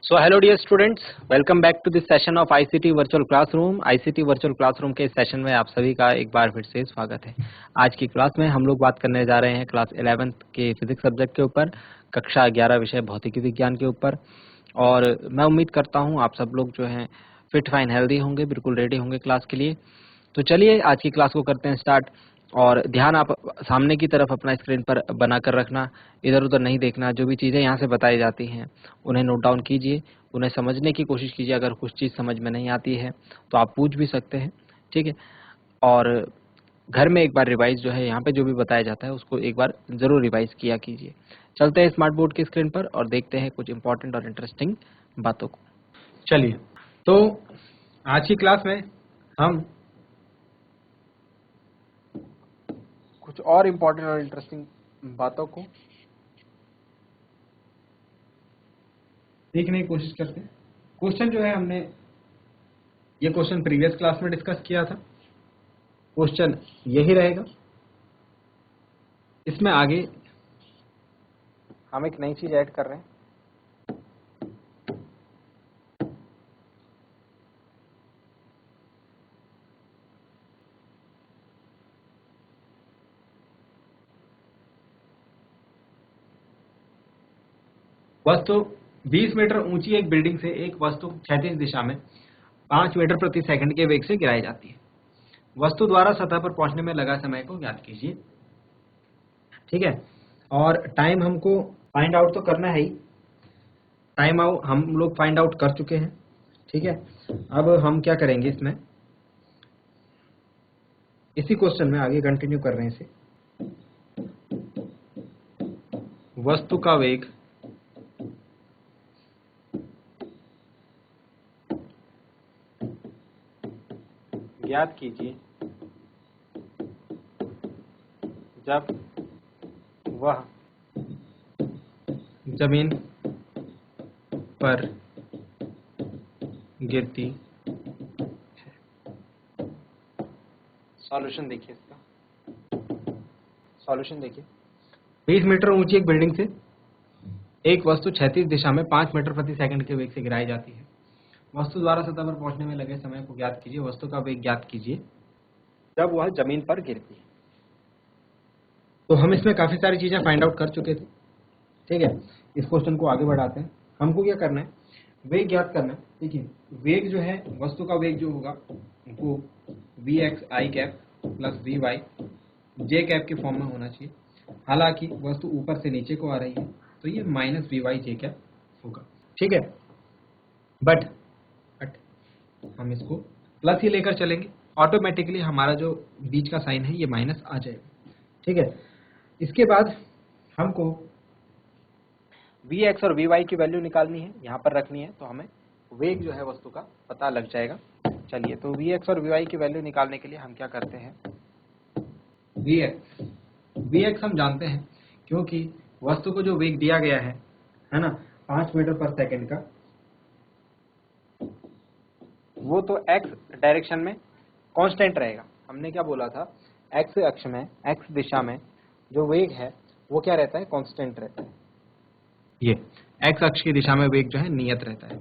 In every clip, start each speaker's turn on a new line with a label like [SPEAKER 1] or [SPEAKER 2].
[SPEAKER 1] So hello dear students, welcome back to this session of ICT Virtual Classroom। ICT Virtual Classroom के इस session में आप सभी का एक बार फिर से स्वागत है। आज की क्लास में हम लोग बात करने जा रहे हैं क्लास 11th के फिजिक्स सब्जेक्ट के ऊपर, कक्षा 11 विषय भौतिकी विज्ञान के ऊपर। और मैं उम्मीद करता हूँ आप सब लोग जो हैं फिट फाइन हेल्दी होंगे, बिल्कुल रेडी होंगे क्लास के लिए। तो चलिए आज की क्लास को करते हैं स्टार्ट। और ध्यान आप सामने की तरफ अपना स्क्रीन पर बनाकर रखना, इधर उधर नहीं देखना। जो भी चीज़ें यहाँ से बताई जाती हैं उन्हें नोट डाउन कीजिए, उन्हें समझने की कोशिश कीजिए। अगर कुछ चीज़ समझ में नहीं आती है तो आप पूछ भी सकते हैं, ठीक है। और घर में एक बार रिवाइज जो है यहाँ पे जो भी बताया जाता है उसको एक बार ज़रूर रिवाइज किया कीजिए। चलते हैं स्मार्ट बोर्ड की स्क्रीन पर और देखते हैं कुछ इंपॉर्टेंट और इंटरेस्टिंग बातों को।
[SPEAKER 2] चलिए, तो आज की क्लास में हम कुछ और इम्पोर्टेंट और इंटरेस्टिंग बातों को देखने की कोशिश करते हैं। क्वेश्चन जो है हमने ये क्वेश्चन प्रीवियस क्लास में डिस्कस किया था, क्वेश्चन यही रहेगा। इसमें आगे हम एक नई चीज ऐड कर रहे हैं। वस्तु 20 मीटर ऊंची एक बिल्डिंग से एक वस्तु क्षैतिज दिशा में 5 मीटर प्रति सेकंड के वेग से गिराई जाती है। वस्तु द्वारा सतह पर पहुंचने में लगा समय को ज्ञात कीजिए। ठीक है, और टाइम हमको फाइंड आउट तो करना है ही। टाइम आउट हम लोग फाइंड आउट कर चुके हैं, ठीक है। अब हम क्या करेंगे, इसमें इसी क्वेश्चन में आगे कंटिन्यू कर रहे हैं इसे। वस्तु का वेग ज्ञात कीजिए जब वह जमीन पर गिरती है। सॉल्यूशन देखिए इसका। सॉल्यूशन देखिए, 20 मीटर ऊंची एक बिल्डिंग से एक वस्तु क्षैतिज दिशा में 5 मीटर प्रति सेकंड के वेग से गिराई जाती है। वस्तु द्वारा सतह पर पहुंचने में लगे समय को ज्ञात कीजिए। वस्तु का वेग ज्ञात कीजिए
[SPEAKER 1] जब वह जमीन पर गिरती है।
[SPEAKER 2] तो हम इसमें काफी सारी चीजें फाइंड आउट कर चुके थे, ठीक है। इस क्वेश्चन को आगे बढ़ाते हैं। हमको क्या करना है, वेग ज्ञात करना है। देखिए, वेग जो है, वस्तु का वेग जो होगा वो V X I cap plus V Y J cap के फॉर्म में होना चाहिए। हालांकि वस्तु ऊपर से नीचे को आ रही है तो ये minus V Y J cap होगा, ठीक है। बट हम इसको प्लस ही लेकर चलेंगे, ऑटोमेटिकली हमारा जो बीच का साइन है ये माइनस आ जाएगा, ठीक है। इसके बाद हमको
[SPEAKER 1] वी एक्स और वी वाई की वैल्यू निकालनी है, यहाँ पर रखनी है, तो हमें वेग जो है वस्तु का पता लग जाएगा। चलिए, तो वी एक्स और वी वाई की वैल्यू निकालने के लिए हम क्या करते हैं,
[SPEAKER 2] वी एक्स हम जानते हैं क्योंकि वस्तु को जो वेग दिया गया है ना, 5 मीटर पर सेकंड का,
[SPEAKER 1] वो तो एक्स डायरेक्शन में कांस्टेंट रहेगा। हमने क्या बोला था, एक्स अक्ष में, एक्स दिशा में जो वेग है वो क्या रहता है, कांस्टेंट रहता है।
[SPEAKER 2] ये एक्स अक्ष की दिशा में वेग जो है नियत रहता है,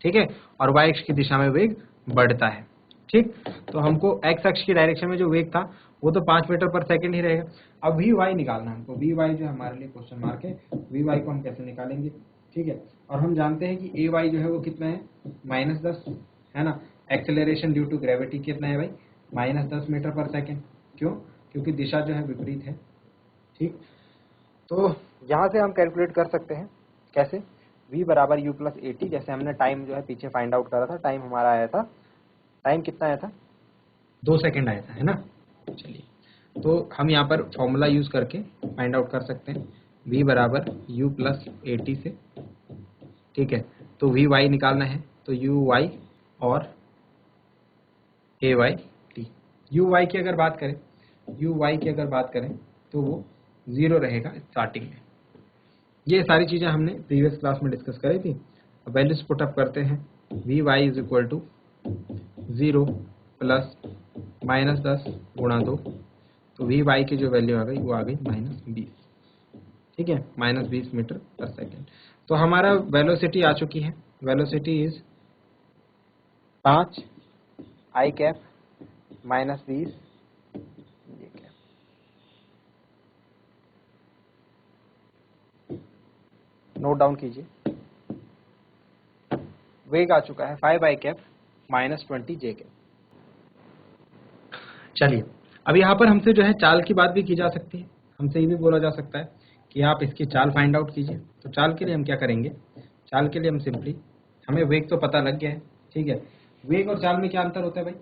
[SPEAKER 2] ठीक है, और वाई अक्ष की दिशा में वेग बढ़ता है, ठीक। तो हमको एक्स अक्ष की डायरेक्शन में जो वेग था वो तो 5 मीटर पर सेकंड ही रहेगा। अब वी वाई निकालना है हमको। वी वाई जो हमारे लिए क्वेश्चन मार्क है, वी वाई को हम कैसे निकालेंगे, ठीक है। और हम जानते हैं कि ए वाई जो है वो कितना है, -10 है ना। एक्सेलरेशन ड्यू टू ग्रेविटी कितना है भाई, -10 मीटर पर सेकेंड। क्यों, क्योंकि दिशा जो है विपरीत है, ठीक।
[SPEAKER 1] तो यहाँ से हम कैलकुलेट कर सकते हैं कैसे, v बराबर u प्लस ए टी। जैसे हमने टाइम जो है पीछे फाइंड आउट करा था, टाइम हमारा आया था, टाइम कितना आया था,
[SPEAKER 2] 2 सेकंड आया था, है ना। चलिए, तो हम यहाँ पर फॉर्मूला यूज करके फाइंड आउट कर सकते हैं, v बराबर u प्लस ए टी से, ठीक है। तो वी वाई निकालना है तो यू वाई और ए वाई टी। यू वाई की अगर बात करें तो वो 0 रहेगा स्टार्टिंग में। ये सारी चीजें हमने प्रीवियस क्लास में डिस्कस करी थी। अब वैल्यूज पुट अप करते हैं। V Y is equal to 0 plus -10 गुणा 2, तो वी वाई की जो वैल्यू आ गई वो आ गई -20, ठीक है, -20 मीटर पर सेकेंड। तो हमारा वेलोसिटी आ चुकी है velocity is 5 I cap minus 20 J cap. Note down कीजिए, वेग आ चुका है 5 आई कैप माइनस 20 जे कैप। चलिए, अब यहाँ पर हमसे जो है चाल की बात भी की जा सकती है, हमसे ये भी बोला जा सकता है कि आप इसकी चाल फाइंड आउट कीजिए। तो चाल के लिए हम क्या करेंगे, चाल के लिए हम सिंपली, हमें वेग तो पता लग गया है, ठीक है। वेग और चाल में क्या अंतर होता है भाई,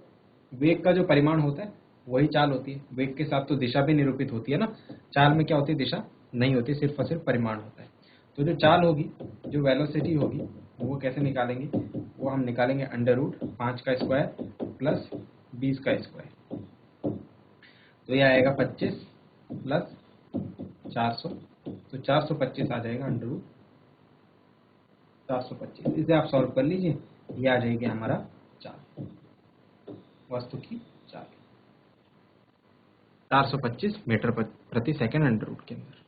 [SPEAKER 2] वेग का जो परिमाण होता है वही चाल होती है, वेग के साथ तो दिशा भी निरूपित होती है ना, चाल में क्या होती है, दिशा नहीं होती, सिर्फ और सिर्फ परिमाण होता है। तो जो चाल होगी, जो वेलोसिटी होगी, वो कैसे निकालेंगे, वो हम निकालेंगे अंडर रूट 5 का स्क्वायर प्लस 20 का स्क्वायर। तो ये आएगा 25 प्लस 400, तो 425 आ जाएगा अंडर रूट 425। इसे आप सॉल्व कर लीजिए, ये आ जाएगी हमारा चाल, वस्तु की चाल 425 मीटर प्रति सेकंड अंडर रूट के अंदर।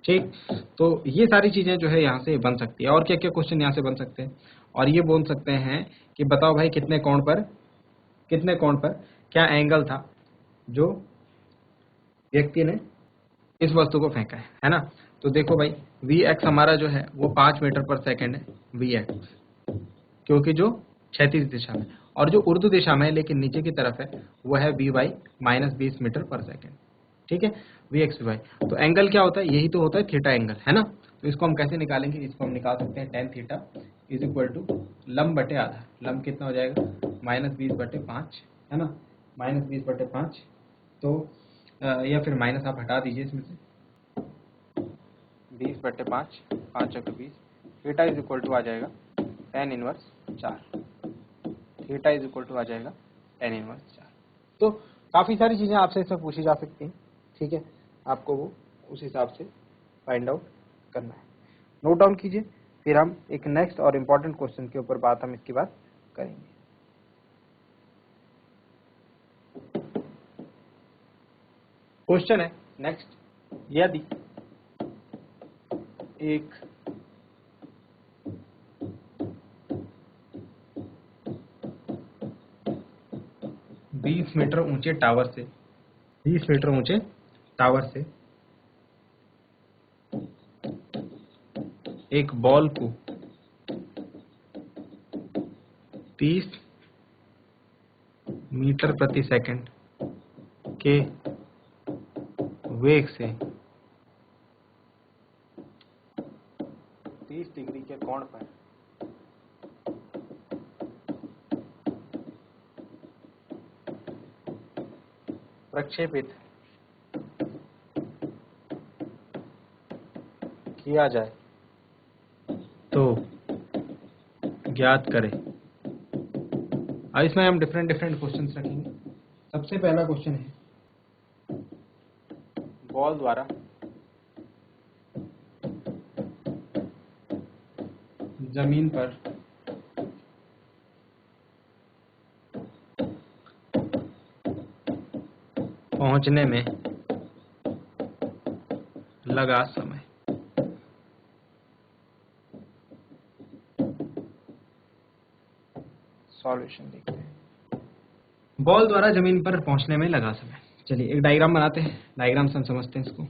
[SPEAKER 2] ठीक, तो ये सारी चीजें जो है यहाँ से बन सकती है। और क्या क्या क्वेश्चन यहाँ से बन सकते हैं, और ये बोल सकते हैं कि बताओ भाई कितने कोण पर क्या एंगल था जो व्यक्ति ने इस वस्तु को फेंका है ना। तो देखो भाई, वी एक्स हमारा जो है वो 5 मीटर पर सेकंड है, वी एक्स, क्योंकि जो क्षैतिज दिशा में, और जो ऊर्ध्व दिशा में है लेकिन नीचे की तरफ है वो है वी वाई माइनस 20 मीटर पर सेकंड। ठीक है, वी एक्स वी वाई। तो एंगल क्या होता है, यही तो होता है थीटा एंगल, है ना। तो इसको हम कैसे निकालेंगे, इसको हम निकाल सकते हैं tan theta is equal to लंब बटे आधा। लंब कितना हो जाएगा, -20/5, है ना, -20/5। तो या फिर माइनस आप हटा दीजिए इसमें से, 20/5, 5 × 20, थीटा इज इक्वल टू आ जाएगा tan inverse 4, theta is equal to आ जाएगा tan इनवर्स 4। तो काफ़ी सारी चीज़ें आपसे इसमें पूछी जा सकती हैं, ठीक है, आपको वो उस हिसाब से फाइंड आउट करना है। नोट डाउन कीजिए, फिर हम एक नेक्स्ट और इम्पॉर्टेंट क्वेश्चन के ऊपर बात हम इसकी बात करेंगे। क्वेश्चन है नेक्स्ट, यदि एक बीस मीटर ऊंचे टावर से 20 मीटर ऊंचे टावर से एक बॉल को 30 मीटर प्रति सेकंड के वेग से 30 डिग्री के कोण पर प्रक्षेपित किया जाए तो ज्ञात करें। अब इसमें हम डिफरेंट क्वेश्चंस रखेंगे। सबसे पहला क्वेश्चन है, बॉल द्वारा जमीन पर पहुंचने में लगा समय। सॉल्यूशन देखते हैं। बॉल द्वारा जमीन पर पहुंचने में लगा समय। चलिए एक डायग्राम बनाते हैं, डायग्राम से हम समझते हैं इसको।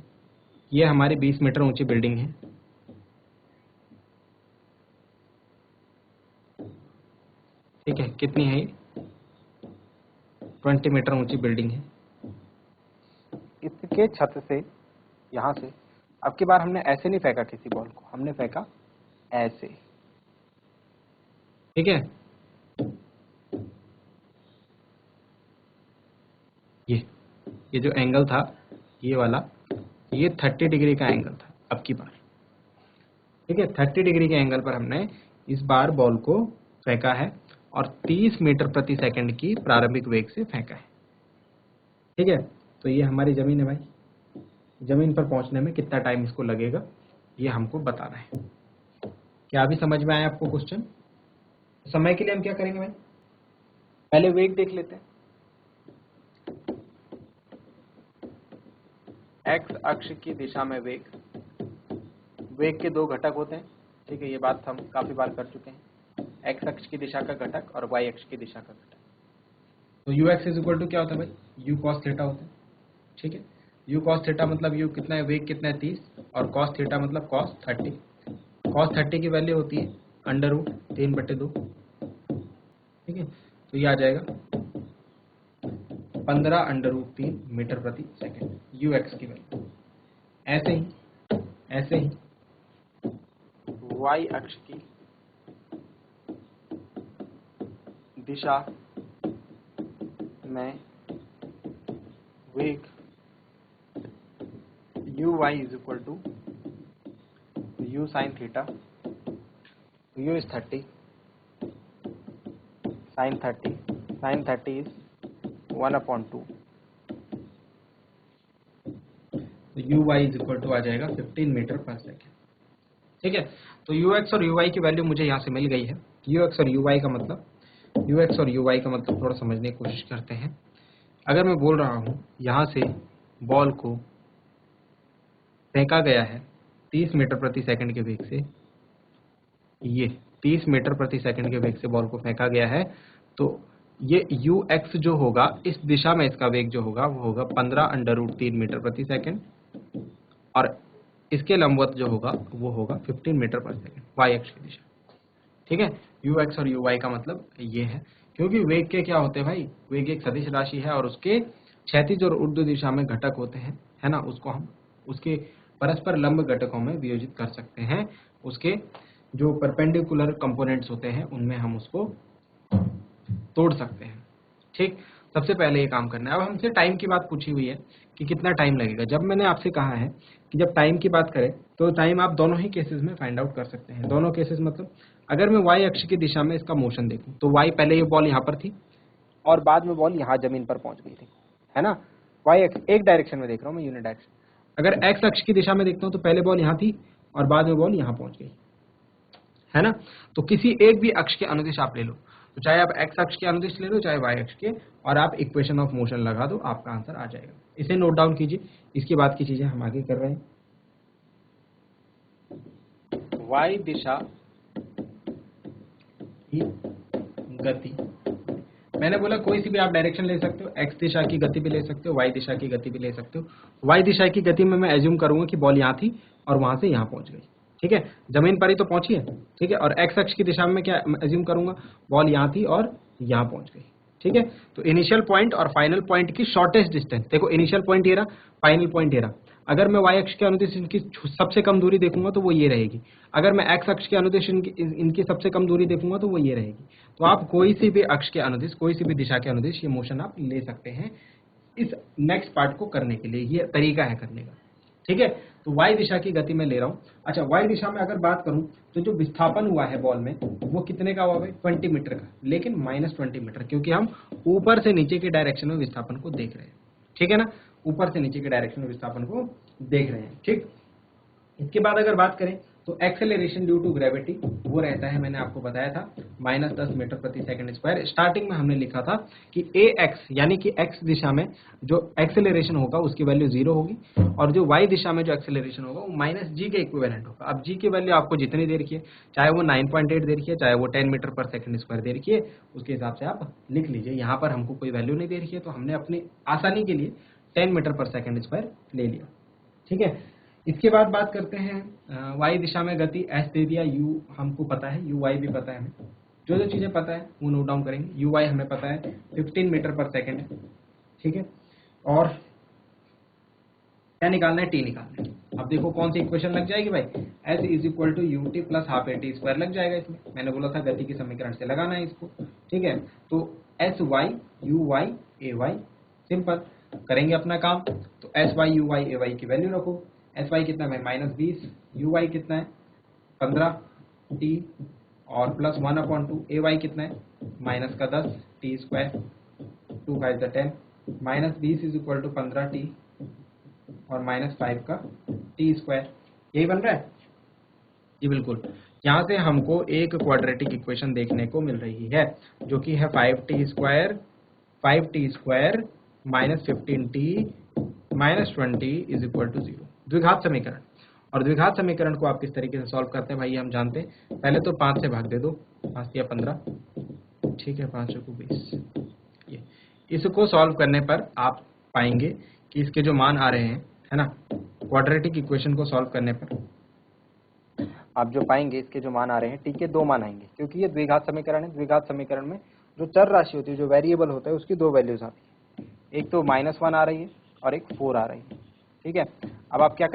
[SPEAKER 2] ये हमारी 20 मीटर ऊंची बिल्डिंग है, ठीक है, कितनी है ये, 20 मीटर ऊंची बिल्डिंग है। इसके छत से, यहां से, अब की बार हमने ऐसे नहीं फेंका किसी बॉल को, हमने फेंका ऐसे, ठीक है। ये जो एंगल था, ये वाला, ये 30 डिग्री का एंगल था अब की बार, ठीक है। 30 डिग्री के एंगल पर हमने इस बार बॉल को फेंका है और 30 मीटर प्रति सेकंड की प्रारंभिक वेग से फेंका है, ठीक है। तो ये हमारी जमीन है भाई, जमीन पर पहुंचने में कितना टाइम इसको लगेगा ये हमको बताना है। क्या अभी समझ में आया आपको क्वेश्चन? समय के लिए हम क्या करेंगे भाई, पहले वेग देख लेते हैं। एक्स अक्ष की दिशा में वेग के दो घटक होते हैं, ठीक है, ये बात हम काफी बार कर चुके हैं।
[SPEAKER 1] एक्स अक्ष की दिशा का घटक और वाई अक्ष की दिशा का घटक।
[SPEAKER 2] तो U X is equal to क्या होता है भाई, यू कॉस थीटा होता है। ठीक है, यू कॉस थीटा मतलब यू कितना है, वेग कितना है 30, और कॉस थीटा मतलब कॉस 30। कॉस 30 की वैल्यू होती है अंडर रूट 3/2। ठीक है, तो ये आ जाएगा 15√3 मीटर प्रति सेकंड यू एक्स की वैल्यू। ऐसे ही
[SPEAKER 1] वाई अक्ष की दिशा में वेग U Y is equal to U sine theta, U is 30, sine 30 is 1/2।
[SPEAKER 2] तो U Y is equal to आ जाएगा 15 मीटर पर सेकेंड। ठीक है, तो यू एक्स और यू वाई की वैल्यू मुझे यहाँ से मिल गई है। यू एक्स और यू वाई का मतलब थोड़ा समझने की कोशिश करते हैं। अगर मैं बोल रहा हूँ यहाँ से बॉल को फेंका गया है 30 मीटर प्रति सेकंड के वेग से, ये 30 मीटर प्रति सेकंड के वेग से बॉल को फेंका गया है, तो ये यू एक्स जो होगा इस दिशा में इसका वेग जो होगा वो होगा 15√3 मीटर प्रति सेकंड, और इसके लंबवत जो होगा वो होगा 15 मीटर पर सेकंड वाई अक्ष की दिशा। ठीक है, यू एक्स और यू वाई का मतलब ये है, क्योंकि वेग के क्या होते हैं भाई, वेग एक सदिश राशि है और उसके क्षैतिज और ऊर्ध्व दिशा में घटक होते हैं, है ना, उसको हम उसके परस्पर लंब घटकों में वियोजित कर सकते हैं। उसके जो परपेंडिकुलर कंपोनेंट्स होते हैं उनमें हम उसको तोड़ सकते हैं। ठीक, सबसे पहले ये काम करना है। अब हमसे टाइम की बात पूछी हुई है कि कितना टाइम लगेगा। जब मैंने आपसे कहा है कि जब टाइम की बात करें तो टाइम आप दोनों ही केसेस में फाइंड आउट कर सकते हैं। दोनों केसेस मतलब अगर मैं वाई अक्ष की दिशा में इसका मोशन देखूं तो वाई पहले ये बॉल यहाँ पर थी और बाद में बॉल यहाँ जमीन पर पहुंच गई थी, है ना। वाई अक्ष एक डायरेक्शन में देख रहा हूँ मैं, यूनिट डायरेक्शन। अगर एक्स अक्ष की दिशा में देखता हूँ तो पहले बॉल यहाँ थी और बाद में बॉल यहाँ पहुंच गई, है ना। तो किसी एक भी अक्ष के अनुदिश आप ले लो, तो चाहे आप एक्स अक्ष के अनुदिश ले लो चाहे वाई अक्ष के, और आप इक्वेशन ऑफ मोशन लगा दो, आपका आंसर आ जाएगा। इसे नोट डाउन कीजिए, इसके बाद की चीजें हम आगे कर रहे हैं।
[SPEAKER 1] वाई दिशा
[SPEAKER 2] की गति, मैंने बोला कोई सी भी आप डायरेक्शन ले सकते हो, एक्स दिशा की गति भी ले सकते हो, वाई दिशा की गति भी ले सकते हो। वाई दिशा की गति में मैं एज्यूम करूंगा कि बॉल यहाँ थी और वहां से यहाँ पहुंच गई, ठीक है, जमीन पर ही तो पहुंची है, ठीक है। और एक्स अक्ष की दिशा में क्या एज्यूम करूंगा, बॉल यहाँ थी और यहाँ पहुंच गई, ठीक है। तो इनिशियल पॉइंट और फाइनल पॉइंट की शॉर्टेस्ट डिस्टेंस, देखो इनिशियल पॉइंट ये रहा, फाइनल पॉइंट ये रहा। अगर मैं वाई अक्ष के अनुदिश इनकी सबसे कम दूरी देखूंगा तो वो ये रहेगी, अगर मैं एक्स अक्ष के अनुदिश इनकी सबसे कम दूरी देखूंगा तो वो ये रहेगी। तो आप कोई सी भी अक्ष के अनुदिश, कोई सी भी दिशा के अनुदिश ये मोशन आप ले सकते हैं इस नेक्स्ट पार्ट को करने के लिए, ये तरीका है करने का, ठीक है। तो वाई दिशा की गति में ले रहा हूँ। अच्छा, वाई दिशा में अगर बात करूं तो जो विस्थापन हुआ है बॉल में वो कितने का हुआ भाई, 20 मीटर का, लेकिन -20 मीटर, क्योंकि हम ऊपर से नीचे के डायरेक्शन में विस्थापन को देख रहे हैं, ठीक है ना, ऊपर से नीचे के डायरेक्शन में विस्थापन को देख रहे हैं, ठीक। इसके बाद अगर बात करें तो एक्सेलरेशन ड्यू टू ग्रेविटी वो रहता है, मैंने आपको बताया था, -10 मीटर प्रति सेकंड स्क्वायर। स्टार्टिंग में हमने लिखा था कि ax यानी कि x दिशा में जो एक्सेलरेशन होगा उसकी वैल्यू 0 होगी, और जो y दिशा में जो एक्सेलरेशन होगा वो -g के इक्विवेलेंट होगा। अब g की वैल्यू आपको जितनी दे रखी है, चाहे वो 9.8 दे रखी है, चाहे वो 10 मीटर पर सेकंड स्क्वायर दे रखी है, उसके हिसाब से आप लिख लीजिए। यहाँ पर हमको कोई वैल्यू नहीं दे रखी है तो हमने अपनी आसानी के लिए 10 मीटर पर सेकंड स्क्वायर ले लिया, ठीक है। इसके बाद बात करते हैं वाई दिशा में गति, एस दे दिया, यू हमको पता है, यू वाई भी पता है हमें, जो जो चीजें पता है वो नोट डाउन करेंगे। यू वाई हमें पता है 15 मीटर पर सेकंड है, ठीक है, और क्या निकालना है, टी निकालना है। अब देखो कौन सी इक्वेशन लग जाएगी भाई, S is equal to U T plus half A T square लग जाएगा इसमें, मैंने बोला था गति के समीकरण से लगाना है इसको, ठीक है। तो S Y U Y A Y, simple करेंगे अपना काम। तो S Y U Y A Y की वैल्यू रखो, एस वाई कितना है -20, यू वाई कितना है 15 टी और प्लस 1/2, ए वाई कितना है -10 T square, 2 5 10, -20 is equal to 15 T और -5 का टी स्क्वायर, यही बन रहा है जी, बिल्कुल। यहाँ से हमको एक क्वाड्रेटिक इक्वेशन देखने को मिल रही है जो कि है 5t square -15t -20 is equal to 0, द्विघात समीकरण। और द्विघात समीकरण को आप किस तरीके से सॉल्व करते हैं भाई, हम जानते हैं। पहले तो 5 से भाग दे दो, 5 दिया 15, ठीक है, 5 को 20। ये इसको सॉल्व करने पर आप पाएंगे कि इसके जो मान आ रहे हैं, है ना, क्वाड्रेटिक इक्वेशन को सॉल्व करने पर आप जो पाएंगे इसके जो मान आ रहे हैं टी के 2 मान आएंगे, क्योंकि ये द्विघात समीकरण है। द्विघात समीकरण में जो चर राशि होती है, जो वेरिएबल होता है, उसकी 2 वैल्यूज आती है, एक तो -1 आ रही है और एक 4 आ रही है, ठीक है। अब आप क्या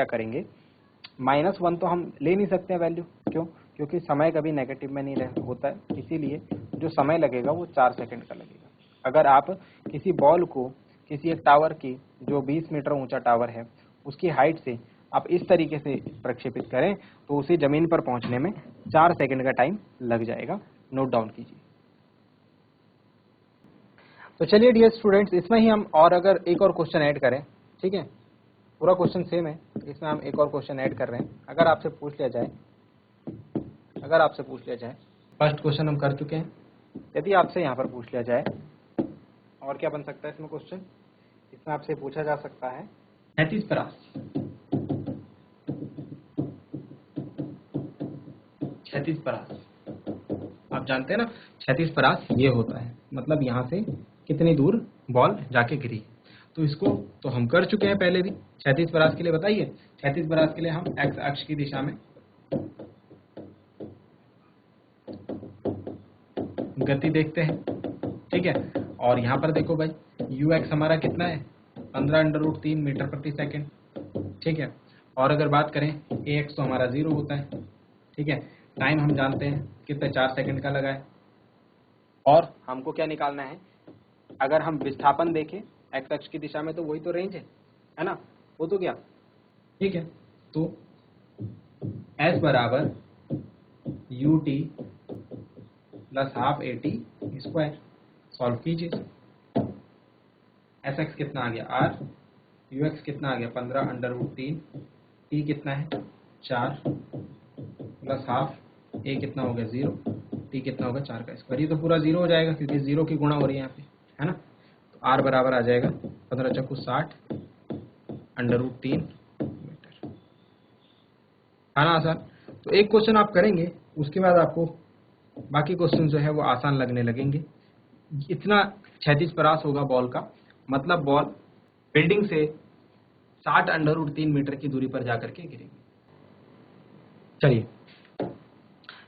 [SPEAKER 2] करेंगे, -1 तो हम ले नहीं सकते हैं वैल्यू, क्यों? क्योंकि समय कभी नेगेटिव में नहीं होता है, इसीलिए जो समय लगेगा वो 4 सेकंड का लगेगा। अगर आप किसी बॉल को किसी एक टावर की, जो 20 मीटर ऊंचा टावर है, उसकी हाइट से आप इस तरीके से प्रक्षेपित करें तो उसे जमीन पर पहुंचने में 4 सेकंड का टाइम लग जाएगा। नोट डाउन कीजिए। तो चलिए डियर स्टूडेंट्स, इसमें ही हम और अगर एक और क्वेश्चन ऐड करें, ठीक है, पूरा क्वेश्चन सेम है, इसमें हम एक और क्वेश्चन ऐड कर रहे हैं। अगर आपसे पूछ लिया जाए, फर्स्ट क्वेश्चन हम कर चुके हैं, यदि आपसे यहाँ पर पूछ लिया जाए, और क्या बन सकता है इसमें क्वेश्चन, इसमें आपसे पूछा जा सकता है क्षैतिज परास। क्षैतिज परास आप जानते हैं ना, क्षैतिज परास ये होता है, मतलब यहाँ से कितनी दूर बॉल जाके गिरी। तो इसको तो हम कर चुके हैं पहले भी। क्षैतिज परास के लिए बताइए, क्षैतिज परास के लिए हम एक्स अक्ष की दिशा में गति देखते हैं, ठीक है। और यहाँ पर देखो भाई, यू एक्स हमारा कितना है, 15√3 मीटर प्रति सेकेंड, ठीक है। और अगर बात करें ए एक्स तो हमारा 0 होता है, ठीक है। टाइम हम जानते हैं कितने, 4 सेकंड का लगा है। और हमको क्या निकालना है, अगर हम विस्थापन देखें एक्स अक्ष की दिशा में तो वही तो रेंज है ना, वो तो क्या, ठीक है। तो एस बराबर you T plus half A T square, solve कीजिए। एस एक्स कितना आ गया आर, यू एक्स कितना आ गया 15√3, टी कितना है 4 प्लस हाफ, ए कितना हो गया 0, टी कितना होगा 4 का स्क्वायर। ये तो पूरा 0 हो जाएगा क्योंकि 0 की गुणा हो रही है यहाँ पे, है ना। तो आर बराबर आ जाएगा 15 चक्कू 60 √3 मीटर, है ना आसान। तो एक क्वेश्चन आप करेंगे, उसके बाद आपको बाकी क्वेश्चन जो है वो आसान लगने लगेंगे। इतना क्षैतिज परास होगा बॉल का, मतलब बॉल बिल्डिंग से 60 √3 मीटर की दूरी पर जाकर के गिरेगी। चलिए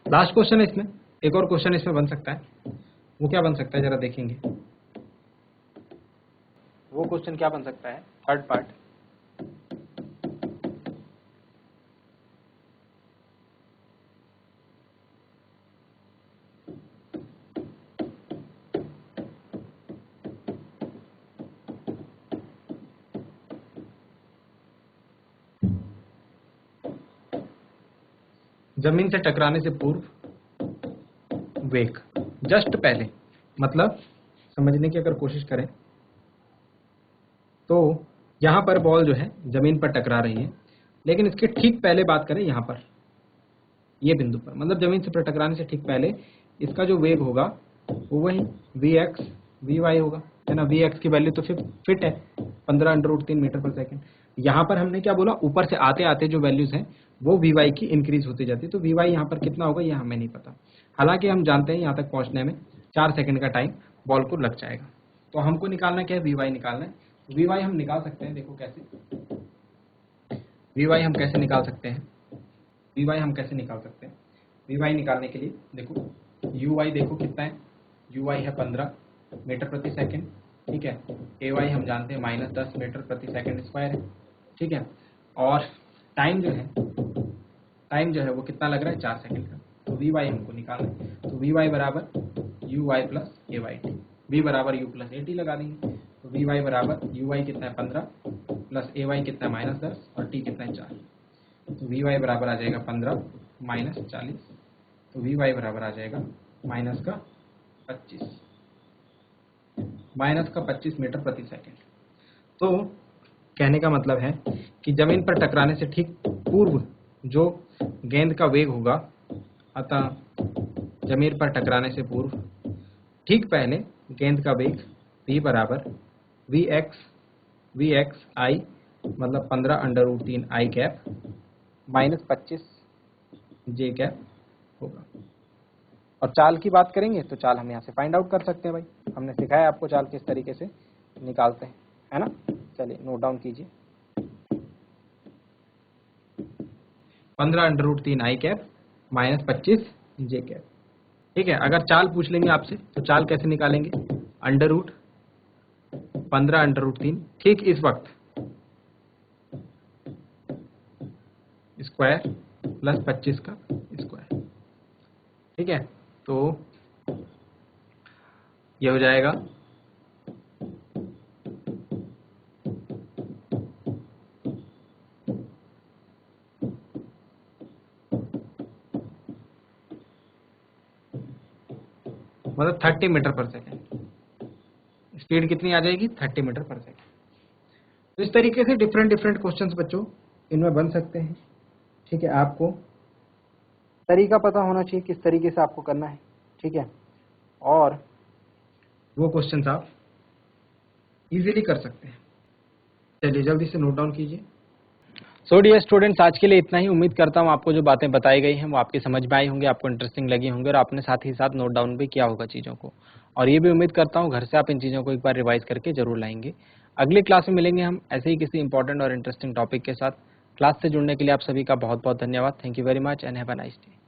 [SPEAKER 2] लास्ट क्वेश्चन है इसमें, एक और क्वेश्चन इसमें बन सकता है, वो क्या बन सकता है जरा देखेंगे। वो क्वेश्चन क्या बन सकता है, थर्ड पार्ट, जमीन से टकराने से पूर्व वेग, जस्ट पहले, मतलब समझने की अगर कोशिश करें तो यहाँ पर बॉल जो है जमीन पर टकरा रही है, लेकिन इसके ठीक पहले बात करें यहाँ पर, ये बिंदु पर, मतलब जमीन से टकराने से ठीक पहले इसका जो वेग होगा वो वही vx vy होगा, है ना। vx की वैल्यू तो फिट है 15√3 मीटर पर सेकंड। यहाँ पर हमने क्या बोला, ऊपर से आते आते जो वैल्यूज हैं वो vy की इंक्रीज होती जाती है, तो vy यहाँ पर कितना होगा ये हमें नहीं पता। हालांकि हम जानते हैं यहाँ तक पहुँचने में 4 सेकंड का टाइम बॉल को लग जाएगा। तो हमको निकालना क्या है, vy निकालना है। vy हम निकाल सकते हैं, देखो कैसे, vy हम कैसे निकाल सकते हैं, vy हम कैसे निकाल सकते हैं। vy निकालने के लिए देखो, uy देखो कितना है, uy है 15 मीटर प्रति सेकंड, ठीक है। ay हम जानते हैं -10 मीटर प्रति सेकंड स्क्वायर है, ठीक है। और टाइम जो है वो कितना लग रहा है, 4 सेकंड का। तो vy हमको निकालना है, तो vy बराबर uy plus ay t, v बराबर u प्लस a t लगा देंगे। तो vy बराबर uy कितना है 15 प्लस ay कितना है -10 और t कितना है 4। तो vy बराबर आ जाएगा 15 - 40, तो vy बराबर आ जाएगा -25 मीटर प्रति सेकंड। तो कहने का मतलब है कि जमीन पर टकराने से ठीक पूर्व जो गेंद का वेग होगा, अतः जमीन पर टकराने से पूर्व ठीक पहले गेंद का वेग v बराबर vx I मतलब 15√3 I कैप -25 j कैप होगा। और चाल की बात करेंगे तो चाल हम यहाँ से फाइंड आउट कर सकते हैं भाई, हमने सिखाया आपको चाल किस तरीके से निकालते हैं, है ना। चलिए नोट डाउन कीजिए, 15√3 आई कैप माइनस 25 जे कैप। ठीक है, अगर चाल पूछ लेंगे आपसे तो चाल कैसे निकालेंगे, अंडर रूट 15√3, ठीक इस वक्त स्क्वायर प्लस 25 का स्क्वायर। ठीक है, तो ये हो जाएगा 30 मीटर पर सेकेंड। स्पीड कितनी आ जाएगी, 30 मीटर पर सेकेंड। तो इस तरीके से डिफरेंट क्वेश्चंस बच्चों इनमें बन सकते हैं। ठीक है, आपको तरीका पता होना चाहिए किस तरीके से आपको करना है। ठीक है, और वो क्वेश्चंस आप इजीली कर सकते हैं। चलिए जल्दी से नोट डाउन कीजिए।
[SPEAKER 1] सो डियर स्टूडेंट्स, आज के लिए इतना ही। उम्मीद करता हूँ आपको जो बातें बताई गई हैं वो आपकी समझ में आई होंगी, आपको इंटरेस्टिंग लगी होंगी और आपने साथ ही साथ नोट डाउन भी किया होगा चीज़ों को। और ये भी उम्मीद करता हूँ घर से आप इन चीज़ों को एक बार रिवाइज करके जरूर लाएंगे। अगली क्लास में मिलेंगे हम ऐसे ही किसी इंपॉर्टेंट और इंटरेस्टिंग टॉपिक के साथ। क्लास से जुड़ने के लिए आप सभी का बहुत बहुत धन्यवाद। Thank you very much and have a nice day.